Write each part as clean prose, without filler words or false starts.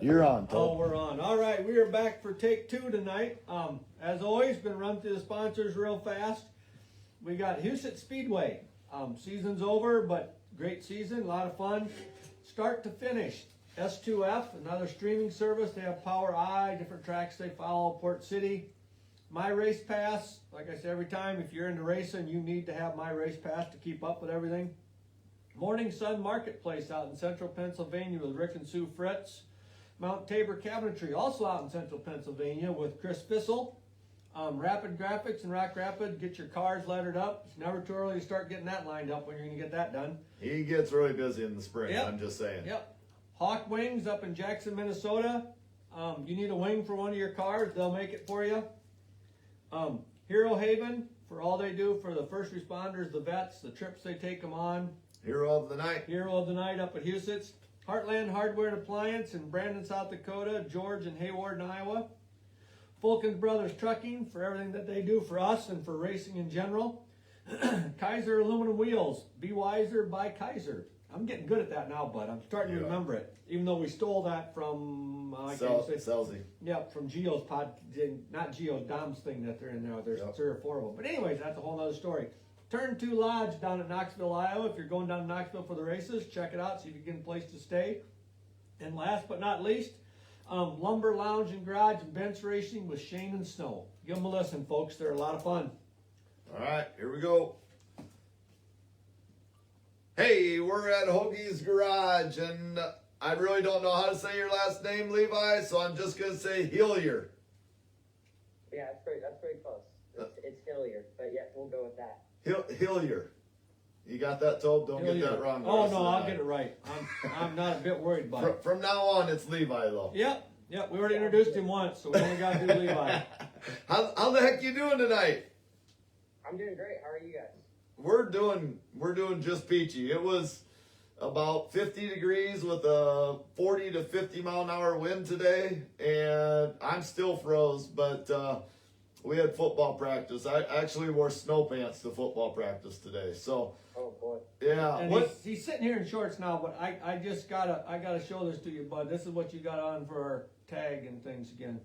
You're on, Todd. Oh, we're on. All right, we are back for take 2 tonight. As always, been run through the sponsors real fast. We got Houston Speedway. Season's over, but great season, a lot of fun. Start to finish. S2F, another streaming service. They have Power I, different tracks they follow, Port City. My Race Pass, like I say every time, if you're into racing, you need to have My Race Pass to keep up with everything. Morning Sun Marketplace out in central Pennsylvania with Rick and Sue Fritz. Mount Tabor Cabinetry, also out in central Pennsylvania with Chris Fissel. Rapid Graphics in Rock Rapid, get your cars lettered up. It's never too early to start getting that lined up when you're going to get that done. He gets really busy in the spring, Yep. I'm just saying. Yep. Hawk Wings up in Jackson, Minnesota. You need a wing for one of your cars, they'll make it for you. Hero Haven, for all they do for the first responders, the vets, the trips they take them on. Hero of the night. Hero of the night up at Houston. Heartland Hardware and Appliance in Brandon, South Dakota. George and Hayward in Iowa. Fulkins Brothers Trucking for everything that they do for us and for racing in general. Kaiser Aluminum Wheels. Be Wiser by Kaiser. I'm getting good at that now, bud. I'm starting to remember it. Even though we stole that from Selzy. Yep, from Geo's not Geo's, Dom's thing that they're in there. There's 3 or 4 of them. But anyways, that's a whole other story. Turn 2 Lodge down at Knoxville, Iowa. If you're going down to Knoxville for the races, check it out, see if you can get a place to stay. And last but not least, Lumber Lounge and Garage and Bench Racing with Shane and Snow. Give them a listen, folks. They're a lot of fun. All right, here we go. Hey, we're at Hoagie's Garage, and I really don't know how to say your last name, Levi, so I'm just going to say Hiilier. Yeah, that's pretty close. It's Hiilier, but yeah, we'll go with that. Hiilier. You got that, Tobe? Don't get that wrong. Oh, no, I'll get it right. I'm not a bit worried about it. From now on, it's Levi, though. Yep, we already introduced him once, so we only got to do Levi. How the heck you doing tonight? I'm doing great. How are you guys? We're doing just peachy. It was about 50 degrees with a 40 to 50 mile an hour wind today, and I'm still froze, but we had football practice. I actually wore snow pants to football practice today. So, oh boy, yeah. And he's sitting here in shorts now, but I gotta show this to you, bud. This is what you got on for our tag and things again.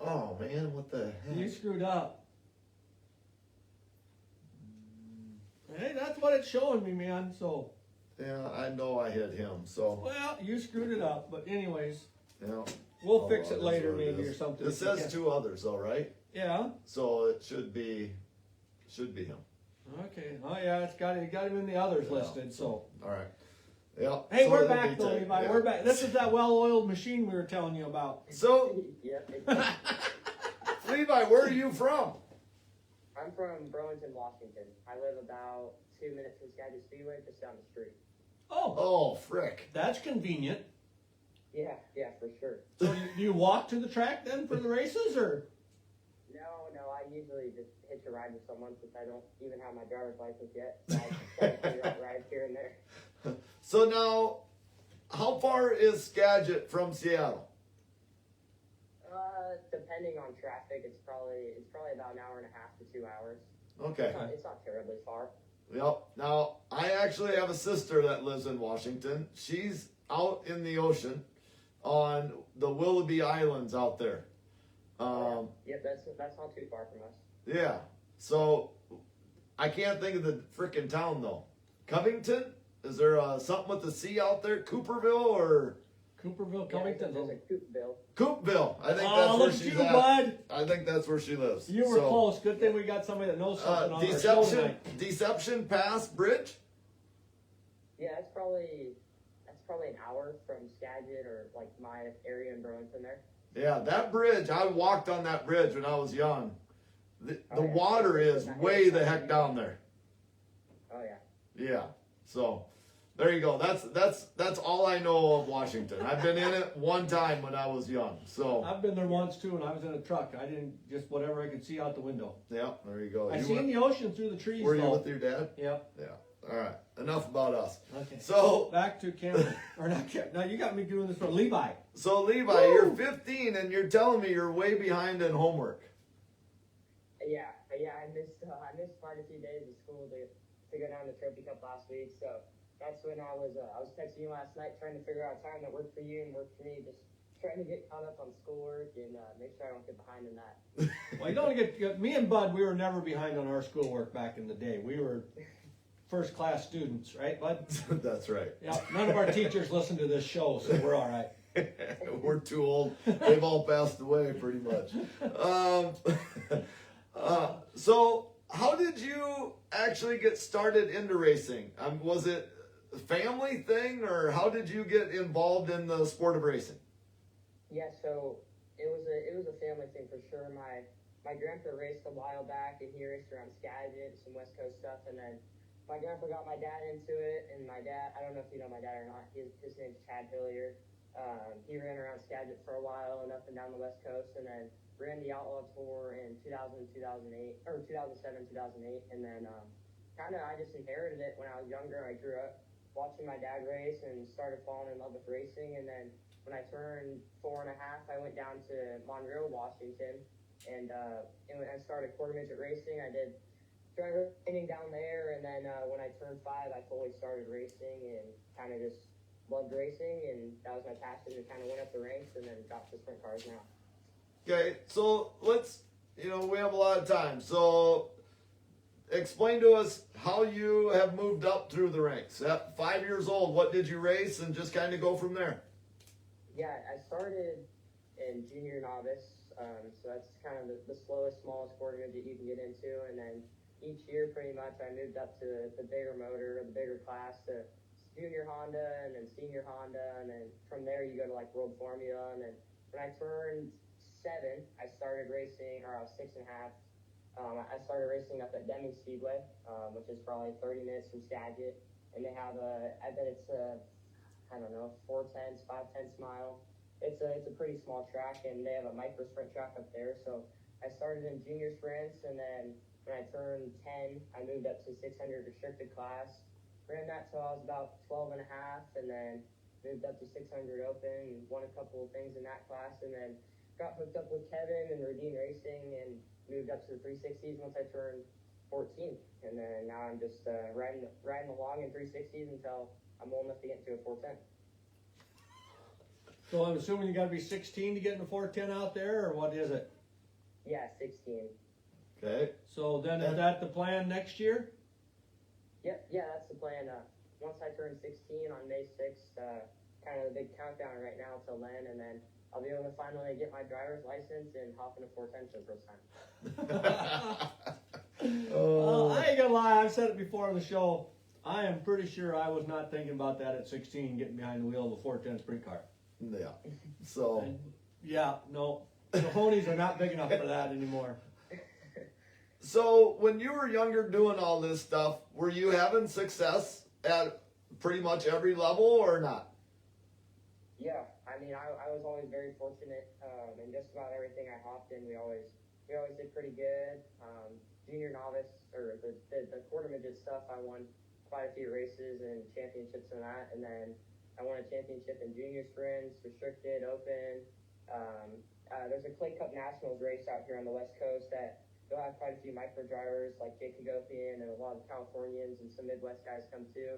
Oh man, what the heck? You screwed up. Hey, that's what it's showing me, man. So. Yeah, I know I hit him. So. Well, you screwed it up, but anyways. Yeah. We'll fix it later, maybe, or something. It says 2 others, though, right? Yeah. So it should be him. Okay. Oh yeah, it's got him in the others listed. So. All right. Yeah. Hey, so we're back though, Levi. Yeah. We're back. This is that well-oiled machine we were telling you about. So. Yeah. Levi, where are you from? I'm from Burlington, Washington. I live about 2 minutes from Skagit Speedway, just down the street. Oh, frick. That's convenient. Yeah, for sure. So do you walk to the track then for the races, or? No, I usually just hitch a ride with someone since I don't even have my driver's license yet. So I just try to figure out rides here and there. So now, how far is Skagit from Seattle? Depending on traffic, it's probably about an hour and a half to 2 hours. Okay. It's not terribly far. Yep. Now, I actually have a sister that lives in Washington. She's out in the ocean on the Willoughby Islands out there. Yep, that's not too far from us. Yeah. So, I can't think of the frickin' town, though. Covington? Is there something with the C out there? Cooperville or... Cooperville, Yeah, Covington. there's a Coopville. Coopville. I think that's Oh, where look at she's you, at. bud. I think that's where she lives. You were close. Good thing we got somebody that knows something on our show tonight. Deception Pass Bridge? Yeah, that's probably an hour from Skagit or like my area in Burlington there. Yeah, that bridge, I walked on that bridge when I was young. The water is way the heck down there. Oh yeah. Yeah. So there you go. That's all I know of Washington. I've been in it one time when I was young. So I've been there once too, and I was in a truck. I didn't just whatever I could see out the window. yeah, there you go. I You seen went- the ocean through the trees. Were you though. with your dad? Yep. Yeah. All right. Enough about us. Okay. So Back to Cameron, or not Cameron. Now you got me doing this for Levi. So Levi, you're 15 and you're telling me you're way behind in homework. Yeah. I missed quite a few days of school to go down to Trophy Cup last week. So that's when I was texting you last night trying to figure out a time that worked for you and worked for me. Just trying to get caught up on schoolwork and make sure I don't get behind in that. Well, you don't get me and Bud. We were never behind on our schoolwork back in the day. We were first class students, right, Bud? That's right. Yeah. None of our teachers listen to this show, so we're all right. We're too old. They've all passed away pretty much. So how did you actually get started into racing? Was it a family thing, or how did you get involved in the sport of racing? Yeah, so it was a family thing for sure. My grandpa raced a while back, and he raced around Skagit, some West Coast stuff, and then my grandpa got my dad into it, and my dad, I don't know if you know my dad or not, his name's Levi Hiilier. He ran around Skagit for a while and up and down the West Coast, and then ran the Outlaw Tour in 2007, 2008, and then kind of I just inherited it when I was younger. I grew up watching my dad race and started falling in love with racing, and then when I turned 4 and a half, I went down to Monroe, Washington, and I started quarter midget racing. I did driver training down there, and then when I turned 5, I fully started racing and kind of just loved racing, and that was my passion, and kind of went up the ranks and then got to sprint cars now. Okay, so let's, we have a lot of time. So explain to us how you have moved up through the ranks. At 5 years old, what did you race, and just kind of go from there? Yeah, I started in junior novice, so that's kind of the slowest, smallest quarter midget you can get into, and then each year pretty much I moved up to the bigger motor, the bigger class, to junior Honda and then senior Honda, and then from there you go to like World Formula, and then when I turned 7, I started racing, or I was 6 and a half. I started racing up at Deming Speedway, which is probably 30 minutes from Skagit, and they have I bet it's I don't know, 4/10, 5/10 mile. It's a pretty small track, and they have a micro sprint track up there. So I started in junior sprints, and then when I turned 10, I moved up to 600 restricted class. Ran that till I was about 12 and a half, and then moved up to 600 open and won a couple of things in that class, and then got hooked up with Kevin and Radine Racing and moved up to the 360s once I turned 14. And then now I'm just riding along in 360s until I'm old enough to get into a 410. So I'm assuming you got to be 16 to get in the 410 out there, or what is it? Yeah, 16. Okay. So then is that the plan next year? Yep, yeah, that's the plan. Once I turn 16 on May 6th, kind of the big countdown right now till then, and then I'll be able to finally get my driver's license and hop in a 410 for the first time. I ain't gonna lie, I've said it before on the show. I am pretty sure I was not thinking about that at 16, getting behind the wheel of a 410 sprint car. Yeah. So. Yeah, no. The ponies are not big enough for that anymore. So when you were younger doing all this stuff, were you having success at pretty much every level or not? Yeah, I mean, I was always very fortunate in just about everything I hopped in. We always did pretty good. Junior novice, or the quarter midget stuff, I won quite a few races and championships in that, and then I won a championship in junior sprints, restricted, open. There's a Clay Cup Nationals race out here on the West Coast that they'll have quite a few micro drivers like Jake Hagopian and a lot of Californians and some Midwest guys come too.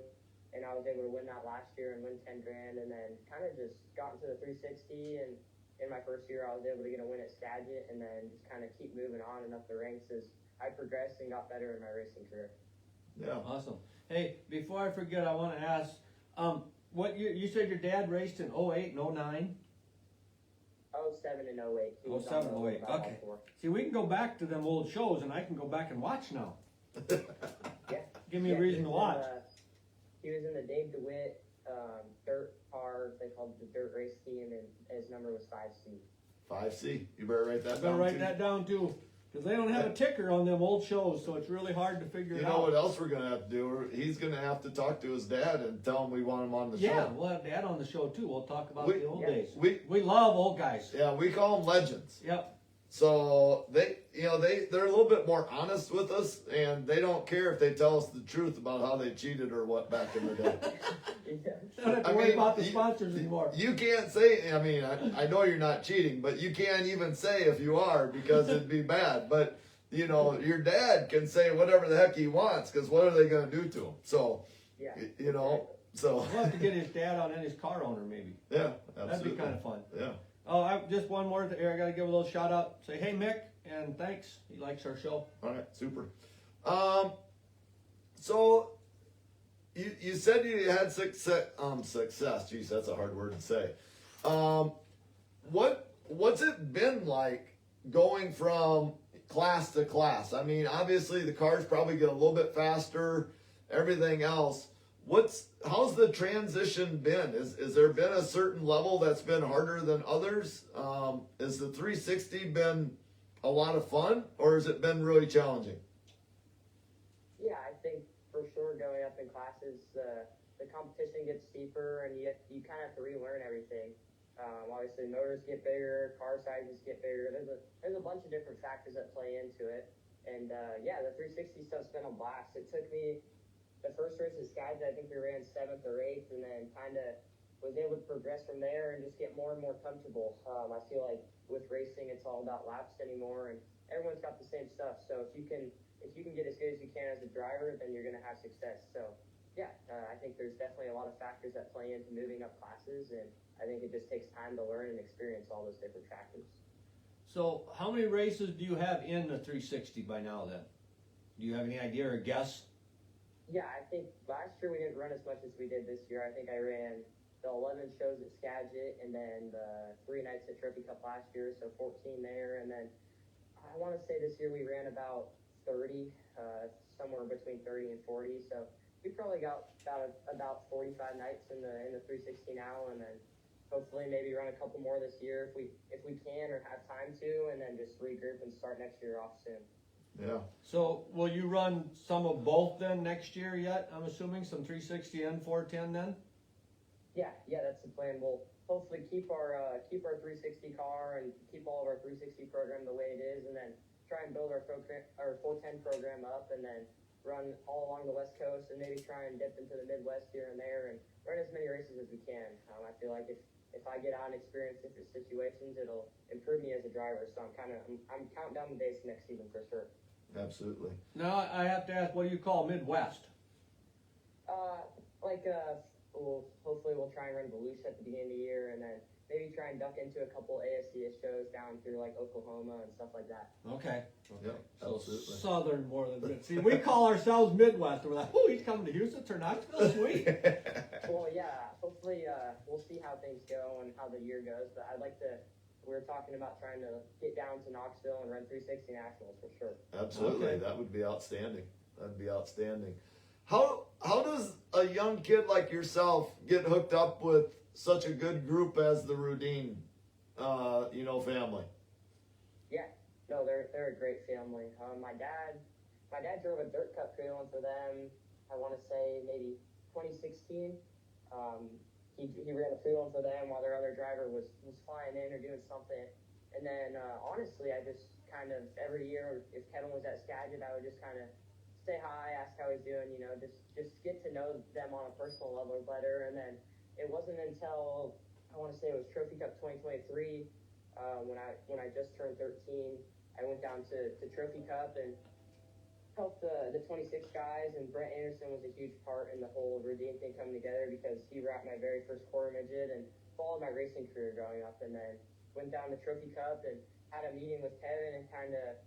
And I was able to win that last year and win 10 grand, and then kind of just got into the 360. And in my first year, I was able to get a win at Skagit, and then just kind of keep moving on and up the ranks as I progressed and got better in my racing career. Yeah. Awesome. Hey, before I forget, I want to ask, what you said your dad raced in 08 and 09? 07 and 08. He was 07, on the 08. Okay. See, we can go back to them old shows, and I can go back and watch now. Yeah. Give me a reason to watch. He was in the Dave DeWitt dirt car, they called it the dirt race team, and his number was 5C. 5C. You better write that down. Better write that down too, because they don't have a ticker on them old shows, so it's really hard to figure it out. You know what else we're gonna have to do? He's gonna have to talk to his dad and tell him we want him on the show. Yeah, we'll have Dad on the show too. We'll talk about the old days. We love old guys. Yeah, we call them legends. Yep. So they're a little bit more honest with us, and they don't care if they tell us the truth about how they cheated or what back in the day. Don't have to worry about the sponsors anymore. You can't say. I mean, I know you're not cheating, but you can't even say if you are, because it'd be bad. But your dad can say whatever the heck he wants, because what are they going to do to him? So, Yeah. So We'll have to get his dad on and his car owner maybe. yeah, That'd absolutely. be kind of fun. Yeah. Oh, just one more here. I got to give a little shout out. Say, hey, Mick, and thanks. He likes our show. All right, super. So you said you had success. Geez, that's a hard word to say. What's it been like going from class to class? I mean, obviously the cars probably get a little bit faster, everything else. How's the transition been? Is there been a certain level that's been harder than others? Has the 360 been a lot of fun, or has it been really challenging? Yeah, I think for sure going up in classes, the competition gets steeper, and you kind of have to relearn everything. Obviously, motors get bigger, car sizes get bigger. There's a bunch of different factors that play into it, and yeah, the 360 stuff's been a blast. It took me the first race at Skagit, I think we ran 7th or 8th, and then kind of was able to progress from there and just get more and more comfortable. I feel like with racing, it's all about laps anymore, and everyone's got the same stuff. So if you can get as good as you can as a driver, then you're going to have success. So yeah, I think there's definitely a lot of factors that play into moving up classes, and I think it just takes time to learn and experience all those different factors. So how many races do you have in the 360 by now then? Do you have any idea or guess? Yeah, I think last year we didn't run as much as we did this year. I think I ran the 11 shows at Skagit and then the 3 nights at Trophy Cup last year, so 14 there. And then I want to say this year we ran about 30, somewhere between 30 and 40. So we probably got about 45 nights in the 360 now, and then hopefully maybe run a couple more this year if we can or have time to, and then just regroup and start next year off soon. Yeah. So will you run some of both then next year yet? I'm assuming some 360 and 410 then? Yeah, that's the plan. We'll hopefully keep our 360 car and keep all of our 360 program the way it is, and then try and build our 410 program up, and then run all along the West Coast, and maybe try and dip into the Midwest here and there, and run as many races as we can. I feel like if I get on experience different situations, it'll improve me as a driver. So I'm counting down the days to next season for sure. Absolutely. Now I have to ask, what do you call Midwest? Well, hopefully we'll try and run Volusia at the beginning of the year, and then maybe try and duck into a couple ASCS shows down through like Oklahoma and stuff like that. Okay. Yeah, So absolutely. southern more than mid. See, we call ourselves Midwest. We're like, oh, he's coming to Houston or Knoxville, sweet. Well, yeah, hopefully we'll see how things go and how the year goes, but we're talking about trying to get down to Knoxville and run 360 Nationals for sure. Absolutely. Okay. That would be outstanding. That'd be outstanding. How does a young kid like yourself get hooked up with such a good group as the Rudine, family? Yeah, no, they're a great family. My dad drove a dirt cup prelim for them. I want to say maybe 2016. He ran a prelim for them while their other driver was flying in or doing something. And then honestly, I just kind of every year, if Kevin was at Skagit, I would just kind of say hi, ask how he's doing, just get to know them on a personal level better. And then it wasn't until I want to say it was Trophy Cup 2023 when I just turned 13, I went down to Trophy Cup and helped the 26 guys, and Brent Anderson was a huge part in the whole Rudine thing coming together because he wrapped my very first quarter midget and followed my racing career growing up, and then went down to Trophy Cup and had a meeting with Kevin and kind of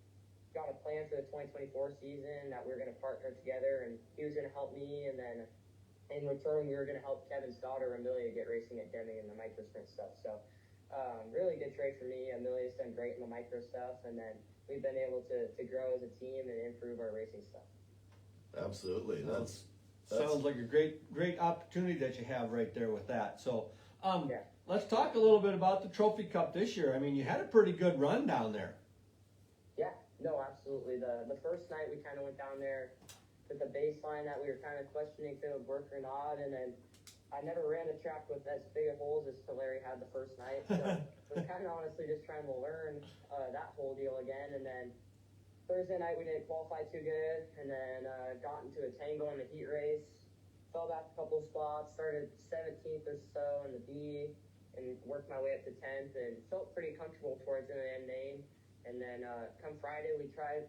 got a plan for the 2024 season that we were going to partner together, and he was going to help me, and then in return we were going to help Kevin's daughter Amelia get racing at Deming in the micro sprint stuff. So really good trade for me. Amelia's done great in the micro stuff, and then we've been able to grow as a team and improve our racing stuff. Absolutely. That's Sounds like a great opportunity that you have right there with that. So Yeah. let's talk a little bit about the Trophy Cup this year. I mean, you had a pretty good run down there. Yeah, no, absolutely. The first night we kind of went down there with the baseline that we were kind of questioning if it would work or not, and then I never ran a track with as big of holes as Larry had the first night, so we're kind of honestly just trying to learn that whole deal again. And then Thursday night we didn't qualify too good, and then got into a tangle in the heat race, fell back a couple spots, started 17th or so in the B, and worked my way up to 10th, and felt pretty comfortable towards the end main. And then come Friday, we tried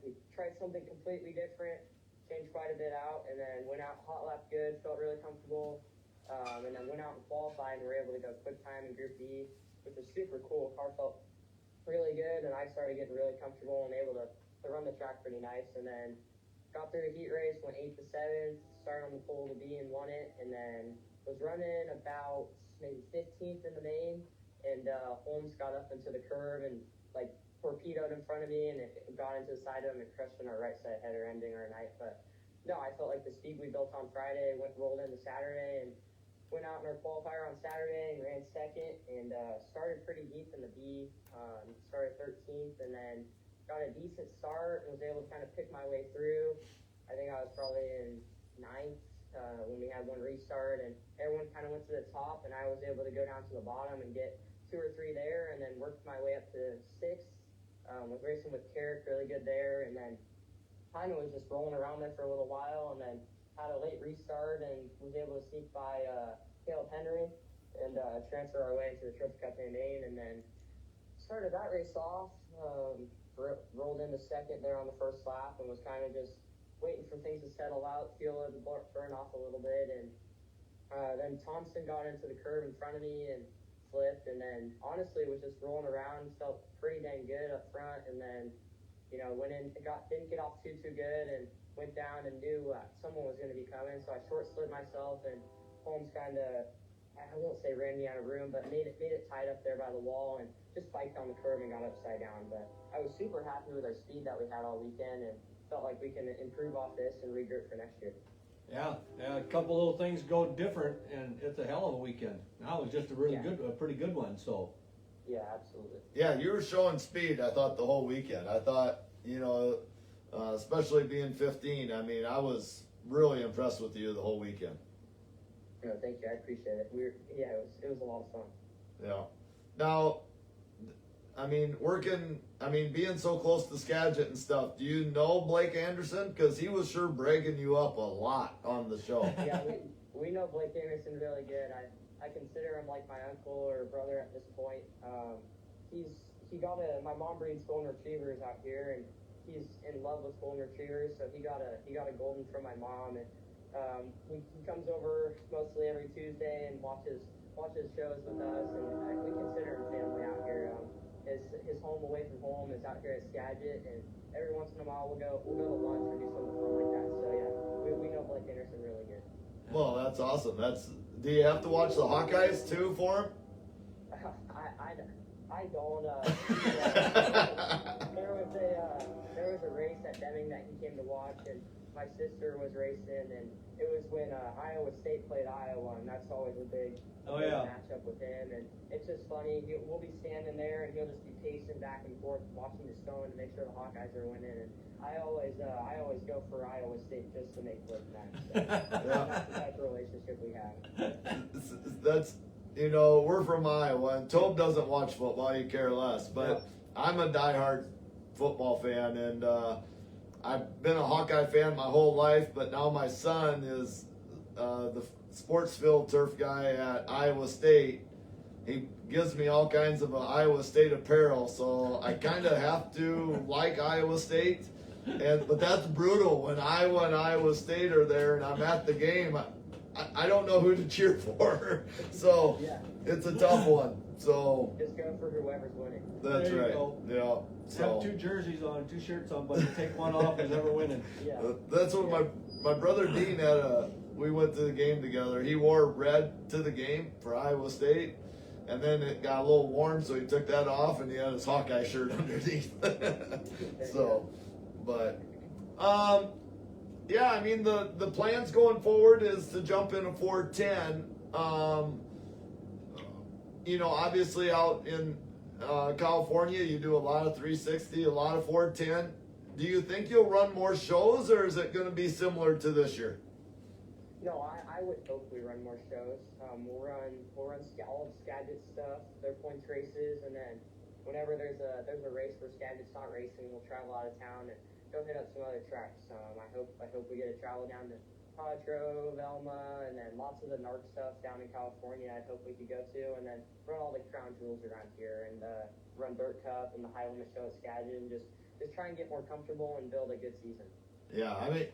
something completely different, changed quite a bit out, and then went out hot lap good, felt really comfortable. and then went out and qualified and were able to go quick time in Group B, which was super cool. Car felt really good, and I started getting really comfortable and able to run the track pretty nice. And then got through a heat race, went 8th to 7th, started on the pole to B and won it, and then was running about maybe 15th in the main, and Holmes got up into the curve and like torpedoed in front of me, and it got into the side of him and crushed in our right side header, ending our night. But no, I felt like the speed we built on Friday rolled into Saturday, and went out in our qualifier on Saturday and ran second, and started pretty deep in the B. Started 13th, and then got a decent start and was able to kind of pick my way through. I think I was probably in 9th when we had one restart, and everyone kind of went to the top, and I was able to go down to the bottom and get 2 or 3 there, and then worked my way up to 6th. Was racing with Carrick really good there, and then kind of was just rolling around there for a little while, and then had a late restart and was able to sneak by Caleb Henry and transfer our way into the Trophy Cup in Maine, and then started that race off, rolled into second there on the first lap, and was kind of just waiting for things to settle out, feel the burn off a little bit, and then Thompson got into the curve in front of me and flipped, and then honestly was just rolling around, felt pretty dang good up front, and then went in, didn't get off too good, and went down and knew someone was going to be coming, so I short slid myself, and Holmes kind of, I won't say ran me out of room, but made it tight up there by the wall, and just spiked on the curb and got upside down. But I was super happy with our speed that we had all weekend, and felt like we can improve off this and regroup for next year. Yeah, a couple little things go different, and it's a hell of a weekend. Now it was just a pretty good one. So. Yeah, absolutely. Yeah, you were showing speed, I thought, the whole weekend. I thought, especially being 15, I mean, I was really impressed with you the whole weekend. No, thank you. I appreciate it. It was a lot of fun. Yeah. Now, being so close to Skagit and stuff, do you know Blake Anderson? Because he was sure breaking you up a lot on the show. Yeah, we know Blake Anderson really good. I consider him like my uncle or brother at this point. My mom breeds golden retrievers out here, and he's in love with golden retrievers. So he got a golden from my mom, and he comes over mostly every Tuesday and watches shows with us, and we consider him family out here. His home away from home is out here at Skagit, and every once in a while we'll go to lunch or do something fun like that. So yeah, we know Blake Anderson really good. Well, that's awesome. Do you have to watch the Hawkeyes too for him? I don't. There was a race at Deming that he came to watch, and my sister was racing, and it was when Iowa State played Iowa, and that's always a big matchup with him. And it's just funny. We'll be standing there, and he'll just be pacing back and forth, watching his phone to make sure the Hawkeyes are winning. And I always go for Iowa State just to make Blake mad. So that's the type of relationship we have. That's we're from Iowa, and Tobe doesn't watch football. He care less, but I'm a diehard football fan, and I've been a Hawkeye fan my whole life. But now my son is the sports field turf guy at Iowa State. He gives me all kinds of Iowa State apparel, so I kind of have to like Iowa State. But that's brutal when Iowa and Iowa State are there, and I'm at the game. I don't know who to cheer for, so it's a tough one. So just go for whoever's winning. That's right. Yeah. So have 2 jerseys on, 2 shirts on, but you take one off and never winning. Yeah. That's what my brother Dean had. We went to the game together. He wore red to the game for Iowa State, and then it got a little warm, so he took that off, and he had his Hawkeye shirt underneath. So, but yeah, I mean, the plans going forward is to jump in a 410. Obviously out in California, you do a lot of 360, a lot of 410. Do you think you'll run more shows, or is it going to be similar to this year? No, I would hope we run more shows. We'll run all of Skagit stuff, their points races, and then whenever there's a race where Skagit's not racing, we'll travel out of town and go hit up some other tracks. I hope we get to travel down to Potro, Velma, and then lots of the NARC stuff down in California. I hope we could go to, and then run all the crown jewels around here, and run Dirt Cup and the High Limit Show at Skagit, and just try and get more comfortable and build a good season. Yeah, I mean,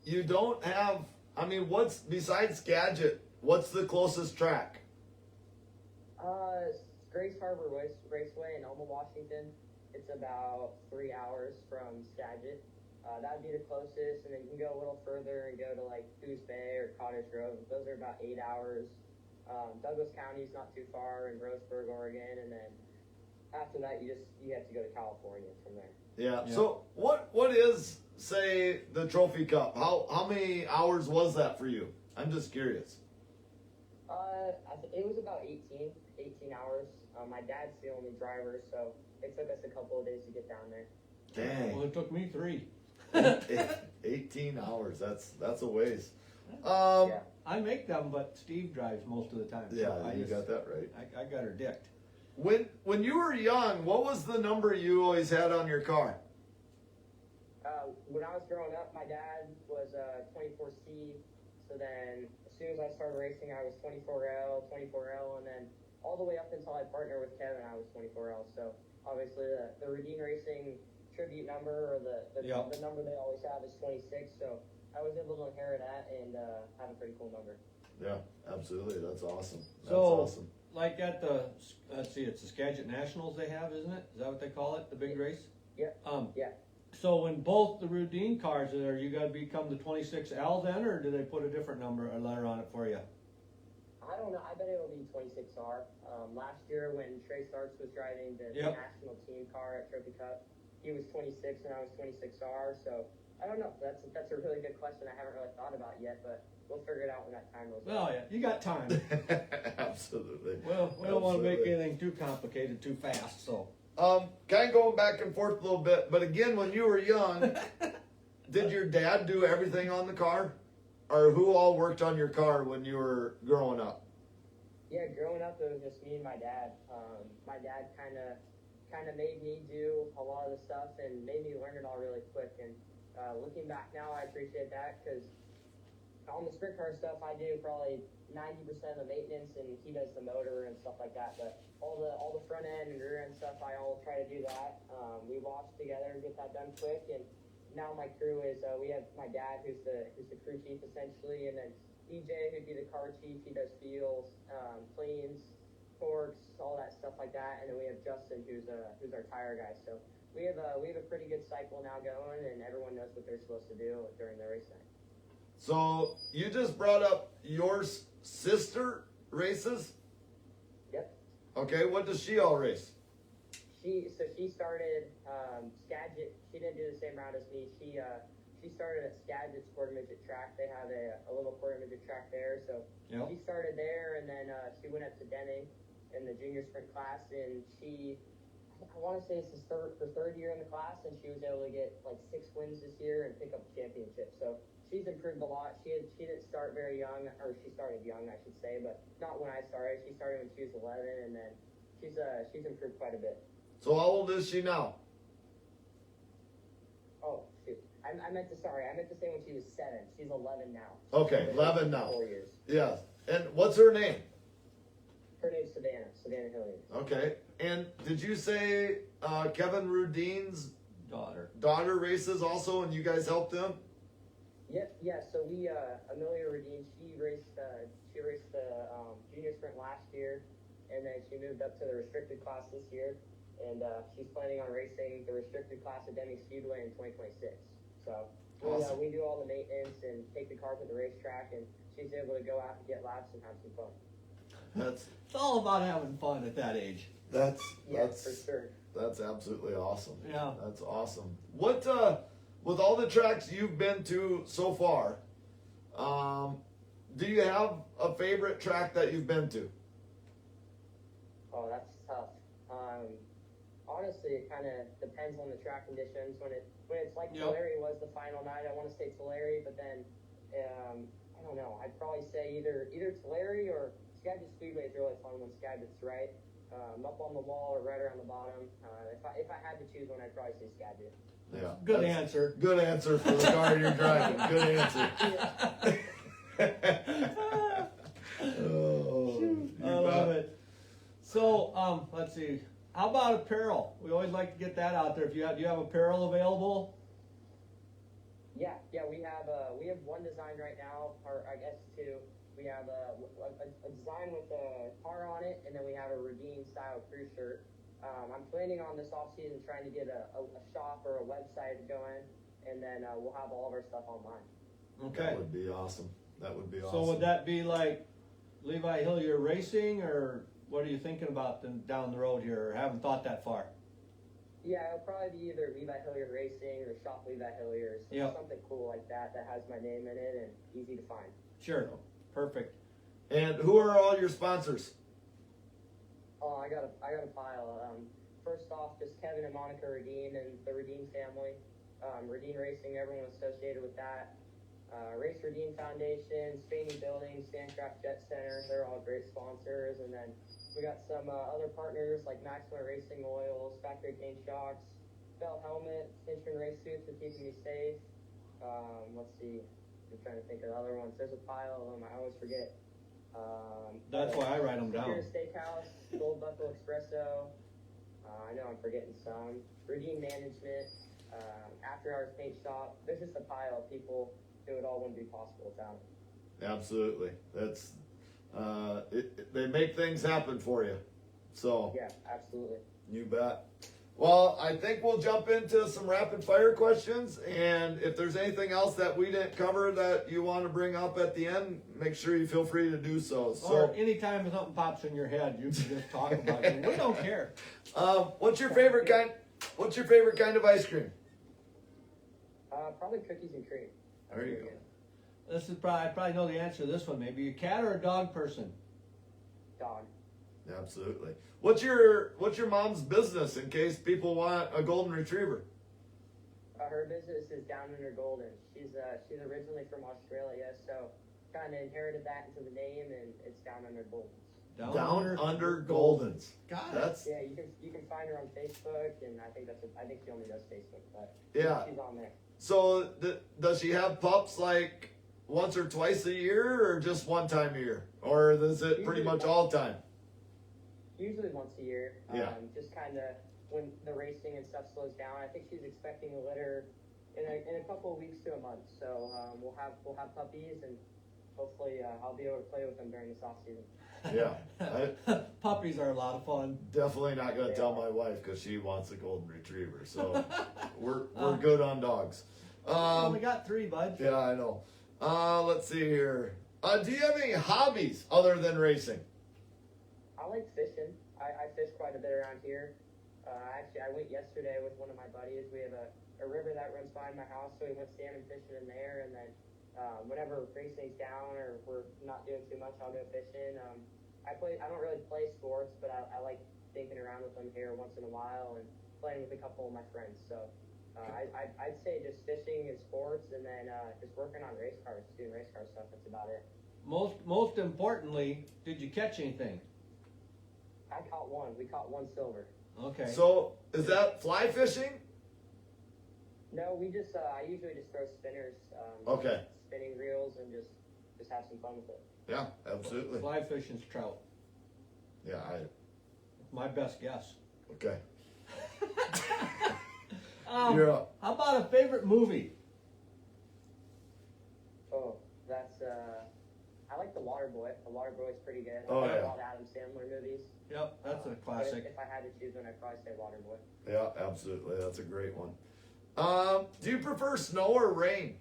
you don't have. I mean, besides Skagit? what's the closest track? Grace Harbor Raceway in Elma, Washington. It's about 3 hours from Skagit. That would be the closest, and then you can go a little further and go to like Coos Bay or Cottage Grove. Those are about 8 hours. Douglas County is not too far in Grossburg, Oregon, and then after that you have to go to California from there. Yeah. So what is, say, the Trophy Cup? How many hours was that for you? I'm just curious. It was about 18 hours. My dad's the only driver, so it took us a couple of days to get down there. Dang. Well, it took me 3. 18 hours. That's a ways. Yeah. I make them, but Steve drives most of the time. So Yeah, you got that right. I got her dicked. When you were young, what was the number you always had on your car? When I was growing up, my dad was 24C. So then, as soon as I started racing, I was 24L, and then all the way up until I partnered with Kevin, I was 24L. So obviously, the Redeem Racing tribute number, or the number they always have, is 26. So I was able to inherit that and have a pretty cool number. Yeah, absolutely. That's awesome. That's So, awesome. like at the, let's see, it's the Skagit Nationals they have, isn't it? Is that what they call it? The big race? Yeah. Yeah. So when both the Rudine cars are there, you got to become the 26L then, or do they put a different number, a letter on it for you? I don't know. I bet it'll be 26R. Last year when Trey Starks was driving the national team car at Trophy Cup, he was 26 and I was 26R. So I don't know. That's a really good question. I haven't really thought about yet, but we'll figure it out when that time rolls. Well, yeah, you got time. Absolutely. Well, we don't want to make anything too complicated too fast, so. Kind of going back and forth a little bit, but again, when you were young, did your dad do everything on the car? Or who all worked on your car when you were growing up? Yeah, growing up, it was just me and my dad. My dad kind of made me do a lot of the stuff and made me learn it all really quick. And looking back now, I appreciate that, because on the sprint car stuff, I do probably 90% of the maintenance, and he does the motor and stuff like that. But all the front end and rear end stuff, I'll try to do that. We watch together and get that done quick. And now my crew is we have my dad, who's the crew chief essentially, and then DJ, who'd be the car chief. He does fuels, cleans, torques, all that stuff like that. And then we have Justin, who's our tire guy. So we have a pretty good cycle now going, and everyone knows what they're supposed to do during the race night. So you just brought up your sister races? Yep. Okay, what does she all race? She started Skagit. She didn't do the same route as me. She started at Skagit Sport Midget track. They have a little Sport Midget track there. So she started there, and then she went up to Denning in the junior sprint class, and I want to say it's her third year in the class, and she was able to get like 6 wins this year and pick up a championship. So she's improved a lot. She didn't start very young, or she started young, I should say, but not when I started. She started when she was 11, and then she's improved quite a bit. So how old is she now? Oh, shoot. I meant to say when she was 7. She's 11 now. Okay, 11 now. 4 years. Yeah. And what's her name? Her name's Savannah Hiilier. Okay. And did you say Kevin Rudine's daughter races also, and you guys helped them? Yeah. So we Amelia Rudine, she raced the junior sprint last year, and then she moved up to the restricted class this year, and she's planning on racing the restricted class at Denny Speedway in 2026. So awesome. We do all the maintenance and take the car to the racetrack, and she's able to go out and get laps and have some fun. It's all about having fun at that age. That's for sure. That's absolutely awesome. Yeah. That's awesome. What with all the tracks you've been to so far, do you have a favorite track that you've been to? Oh, that's tough. Honestly, it kind of depends on the track conditions. When it's like Tulare was the final night, I want to say Tulare, but then I don't know. I'd probably say either Tulare or Skagit Speedway is really fun when Skagit's right up on the wall or right around the bottom. If I had to choose one, I'd probably say Skagit. Yeah. Good answer. Good answer for the car you're driving. Good answer. I love it. So, let's see. How about apparel? We always like to get that out there. Do you have apparel available? Yeah. We have one design right now, or I guess 2. We We have a design with a car on it, and then we have a Redeem style crew shirt. I'm planning on this off season trying to get a shop or a website going, and then we'll have all of our stuff online. Okay. That would be awesome. That would be awesome. So would that be like Levi Hiilier Racing, or what are you thinking about down the road here, or haven't thought that far? Yeah, it'll probably be either Levi Hiilier Racing or Shop Levi Hiilier, or something cool like that has my name in it and easy to find. Sure. Perfect. And who are all your sponsors? Oh, I got a pile. First off, just Kevin and Monica Redeem and the Redeem family. Redeem Racing, everyone associated with that. Race Redeem Foundation, Spaney Building, Sandcraft Jet Center, they're all great sponsors. And then we got some other partners like Maxima Racing Oils, Factory Paint Shocks, Bell Helmet, Cinchron Race Suits for keeping me safe. Let's see, I'm trying to think of the other ones. There's a pile of them, I always forget. That's why I write them down. Steakhouse, Gold Buckle Espresso. I know I'm forgetting some. Redeem Management, After Hours Paint Shop. There's just a pile of people who it all wouldn't be possible without them. Absolutely. That's they make things happen for you. So yeah, absolutely. You bet. Well, I think we'll jump into some rapid fire questions, and if there's anything else that we didn't cover that you want to bring up at the end, make sure you feel free to do so. Or anytime something pops in your head, you can just talk about it. We don't care. What's your favorite kind? What's your favorite kind of ice cream? Probably cookies and cream. There you go. This is I probably know the answer to this one. Maybe a cat or a dog person? Dog. Absolutely. What's your mom's business in case people want a golden retriever? Her business is Down Under Golden. She's originally from Australia, so kind of inherited that into the name, and it's Down Under Goldens. Down Under Goldens. Got it. Yeah, you can find her on Facebook, and I think she only does Facebook, but yeah, she's on there. So does she have pups like once or twice a year, or just one time a year, or is it pretty much all time? Usually once a year. Yeah. Just kind of when the racing and stuff slows down. I think she's expecting a litter in a couple of weeks to a month. So we'll have puppies, and hopefully I'll be able to play with them during this off season. Yeah. Puppies are a lot of fun. Definitely not going to tell my wife because she wants a golden retriever. So we're good on dogs. We got 3, bud. Yeah, I know. Let's see here. Do you have any hobbies other than racing? I like fishing. I fish quite a bit around here. Actually, I went yesterday with one of my buddies. We have a river that runs behind my house, so we went salmon fishing in there. And then whenever racing's down or we're not doing too much, I'll go fishing. I don't really play sports, but I like thinking around with them here once in a while and playing with a couple of my friends. So I'd say just fishing and sports, and then just working on race cars, doing race car stuff. That's about it. Most importantly, did you catch anything? I caught one. We caught one silver. Okay. So is that fly fishing? No, we just I usually just throw spinners. Okay. Spinning reels and just have some fun with it. Yeah, absolutely. Fly fishing's trout. Yeah, My best guess. okay. You're up. How about a favorite movie? Oh, that's I like The Waterboy. The Waterboy's pretty good. Oh, I like yeah. all the Adam Sandler movies. Yep, that's a But classic. if I had to choose one, I'd probably say Waterboy. Yeah, absolutely. That's a great one. Do you prefer snow or rain?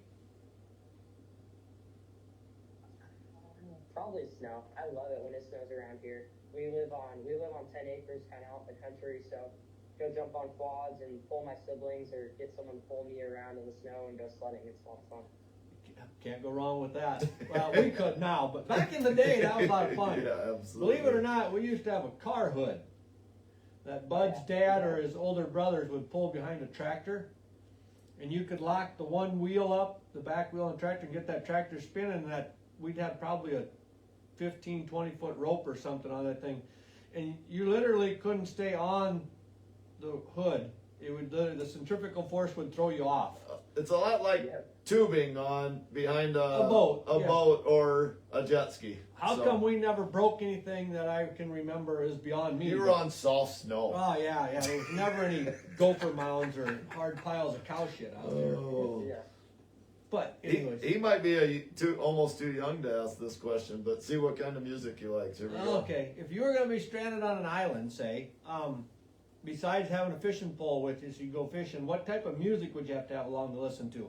Probably snow. I love it when it snows around here. We live on 10 acres, kind of out in the country, so go jump on quads and pull my siblings, or get someone to pull me around in the snow and go sledding. It's a lot of fun. Can't go wrong with that. Well, we could now, but back in the day, that was a lot of fun. Yeah, absolutely. Believe it or not, we used to have a car hood that Bud's dad or his older brothers would pull behind a tractor, and you could lock the one wheel up, the back wheel on the tractor, and get that tractor spinning, and that we'd have probably a 15, 20-foot rope or something on that thing, and you literally couldn't stay on the hood. It would the centrifugal force would throw you off. It's a lot like tubing on behind a boat, boat or a jet ski. How come we never broke anything that I can remember is beyond me? You were on soft snow. Oh yeah. There was never any gopher mounds or hard piles of cow shit out there. Oh. Yeah. But He, anyways. he might be almost too young to ask this question, but see what kind of music he likes. Here we go. Okay, if you were going to be stranded on an island, say, besides having a fishing pole with you so you go fishing, what type of music would you have to have along to listen to?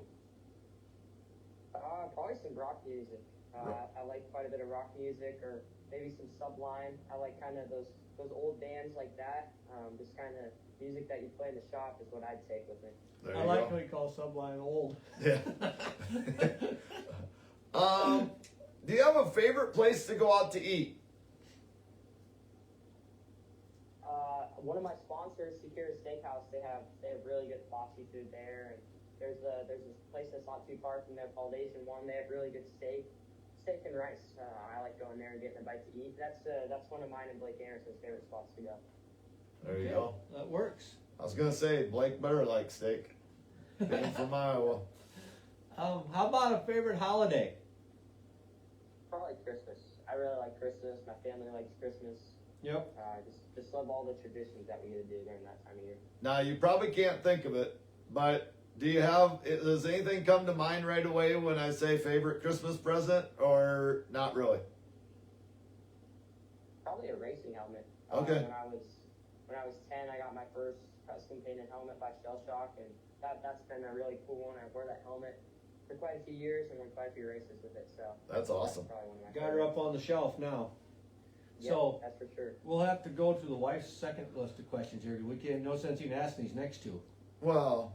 Probably some rock music. I like quite a bit of rock music, or maybe some Sublime. I like kind of those old bands like that. This kind of music that you play in the shop is what I'd take with me. There I you like go. how you call Sublime old. Yeah. Do you have a favorite place to go out to eat? One of my sponsors, Secure Steakhouse, they have really good Foxy food there, and there's this place that's not too far from there called Asian One. They have really good steak and rice. I like going there and getting a bite to eat. That's one of mine and Blake Anderson's favorite spots to go. There you go. That works. I was gonna say Blake better like steak. Being from Iowa. How about a favorite holiday? Probably Christmas. I really like Christmas. My family likes Christmas. Yep. Just love all the traditions that we get to do during that time of year. Now you probably can't think of it, but does anything come to mind right away when I say favorite Christmas present, or not really? Probably a racing helmet. Okay. When I was 10, I got my first custom painted helmet by Shell Shock, and that's been a really cool one. I wore that helmet for quite a few years and won quite a few races with it. So That's awesome. probably one of my Got her up on the shelf now. Yep, So that's for sure. we'll have to go to the wife's second list of questions here. We can't, no sense even asking these next two. Well,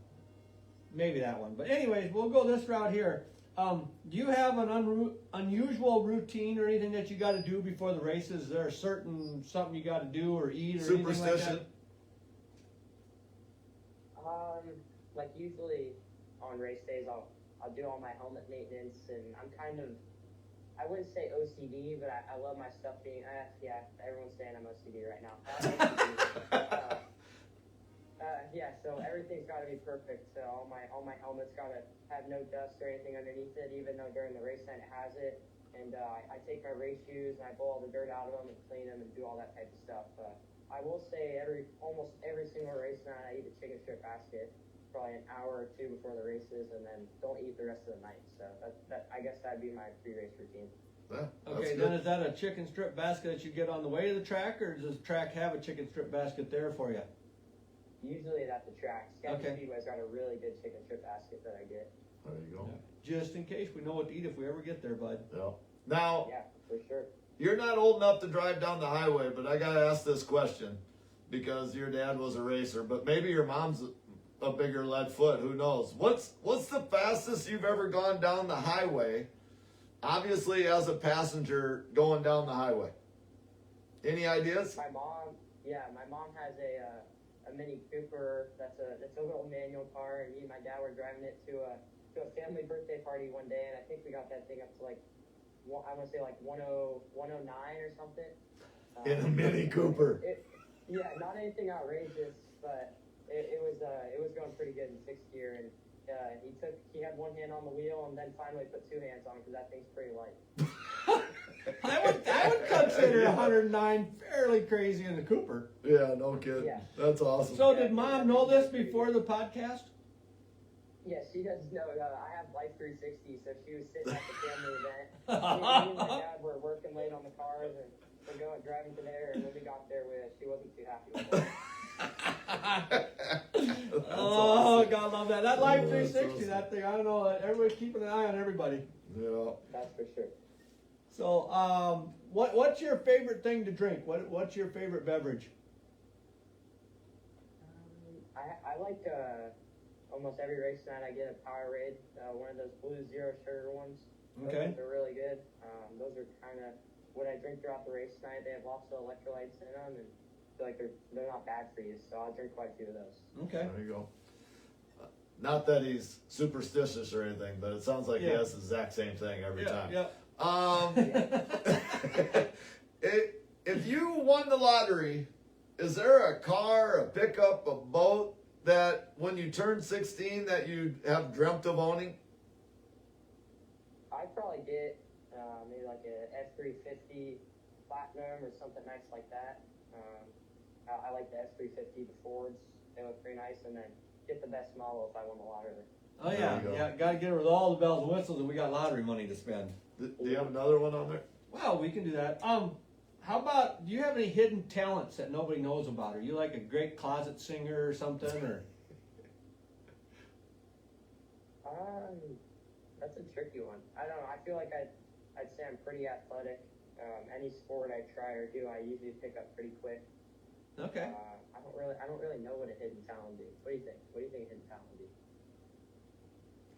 Maybe that one. But anyways, we'll go this route here. Do you have an unusual routine or anything that you got to do before the races? Is there a certain something you got to do or eat or anything like superstition. that? Like usually on race days, I'll do all my helmet maintenance, and I'm kind of, I wouldn't say OCD, but I love my stuff being, yeah, everyone's saying I'm OCD right now. Yeah, so everything's got to be perfect. So all my helmets got to have no dust or anything underneath it, even though during the race night it has it. And I take my race shoes and I blow all the dirt out of them and clean them and do all that type of stuff. I will say almost every single race night I eat a chicken strip basket, probably an hour or two before the races, and then don't eat the rest of the night. So I guess that'd be my pre-race routine. Yeah, Okay, then is that a chicken strip basket that you get on the way to the track, or does the track have a chicken strip basket there for you? Usually at the track. Sketchy Okay. Speedway's got a really good chicken strip basket that I get. There you go. Just in case we know what to eat if we ever get there, bud. Yeah. Now, Yeah, for sure. you're not old enough to drive down the highway, but I gotta ask this question because your dad was a racer, but maybe your mom's a bigger lead foot. Who knows? What's the fastest you've ever gone down the highway? Obviously, as a passenger going down the highway. Any ideas? My mom has a Mini Cooper. That's a little manual car, and me and my dad were driving it to a family birthday party one day, and I think we got that thing up to like, I want to say like 109 or something. In a Mini Cooper. Yeah, not anything outrageous, but it was going pretty good in sixth gear, and he had one hand on the wheel and then finally put two hands on it because that thing's pretty light. I would consider 109 fairly crazy in the Cooper. Yeah, no kidding. Yeah. That's awesome. So did Mom know this before the podcast? Yeah, she does know. I have Life 360, so she was sitting at the family event. Me and my dad were working late on the cars, and we're driving to there, and when we got there, she wasn't too happy with it. Oh, awesome. God, love that. That Life Oh, that's 360, awesome. that thing, I don't know. Everybody's keeping an eye on everybody. Yeah. That's for sure. So, what's your favorite thing to drink? What's your favorite beverage? I like almost every race night I get a Powerade, one of those blue zero sugar ones. Okay. They're really good. Those are kind of what I drink throughout the race night. They have lots of electrolytes in them, and I feel like they're not bad for you. So I'll drink quite a few of those. Okay. There you go. Not that he's superstitious or anything, but it sounds like he Yeah. has the exact same thing every time. Yeah. If you won the lottery, is there a car, a pickup, a boat that when you turn 16 that you have dreamt of owning? I'd probably get maybe like a F350 Platinum or something nice like that. I like the F350, the Fords. They look pretty nice, and then get the best model if I won the lottery. Oh There yeah, we go. yeah. Got to get her with all the bells and whistles, and we got lottery money to spend. Do you have another one on there? Well, we can do that. How about? Do you have any hidden talents that nobody knows about? Are you like a great closet singer or something, or? That's a tricky one. I don't know. I feel like I'd say I'm pretty athletic. Any sport I try or do, I usually pick up pretty quick. Okay. I don't really know what a hidden talent would be. What do you think? What do you think a hidden talent would be?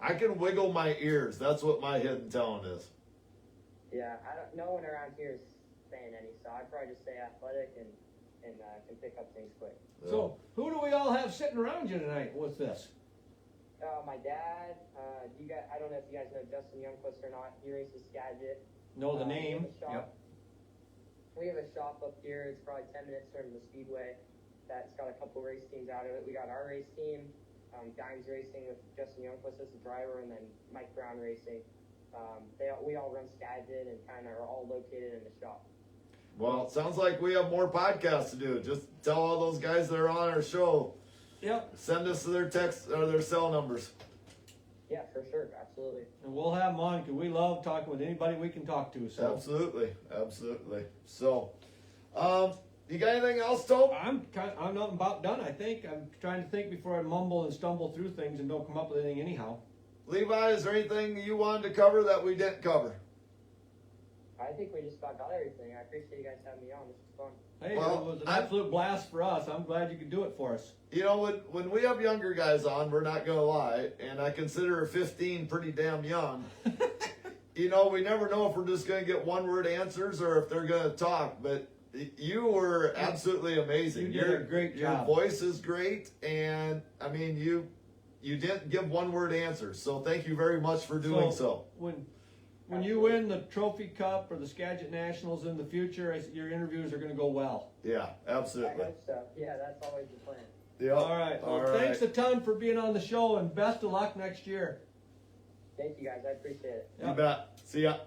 I can wiggle my ears. That's what my hidden talent is. Yeah, no one around here is saying any, so I'd probably just say athletic and can pick up things quick. So who do we all have sitting around you tonight with this? My dad, I don't know if you guys know Justin Youngquist or not. He races Skagit. Know the name? Yep. We have a shop up here. It's probably 10 minutes from the Speedway. That's got a couple race teams out of it. We got our race team, Dimes Racing with Justin Youngquist as the driver, and then Mike Brown Racing. We all run Skagit and kind of are all located in the shop. Well, it sounds like we have more podcasts to do. Just tell all those guys that are on our show. Yep. Send us their text or their cell numbers. Yeah, for sure, absolutely. And we'll have them on because we love talking with anybody we can talk to. So Absolutely. So, you got anything else, Tope? I'm not about done. I think I'm trying to think before I mumble and stumble through things and don't come up with anything anyhow. Levi, is there anything you wanted to cover that we didn't cover? I think we just about got everything. I appreciate you guys having me on. This was fun. Hey, Well, it was an absolute blast for us. I'm glad you could do it for us. You know, when we have younger guys on, we're not going to lie, and I consider 15 pretty damn young. You know, we never know if we're just going to get one-word answers or if they're going to talk, but you were absolutely amazing. You did a great job. Your voice is great, and, I mean, you didn't give one-word answers, so thank you very much for doing so. When you win the Trophy Cup or the Skagit Nationals in the future, your interviews are going to go well. Yeah, I absolutely. hope so. Yeah, that's always the plan. Yep. All right. Well, thanks a ton for being on the show, and best of luck next year. Thank you guys. I appreciate it. You bet. See ya.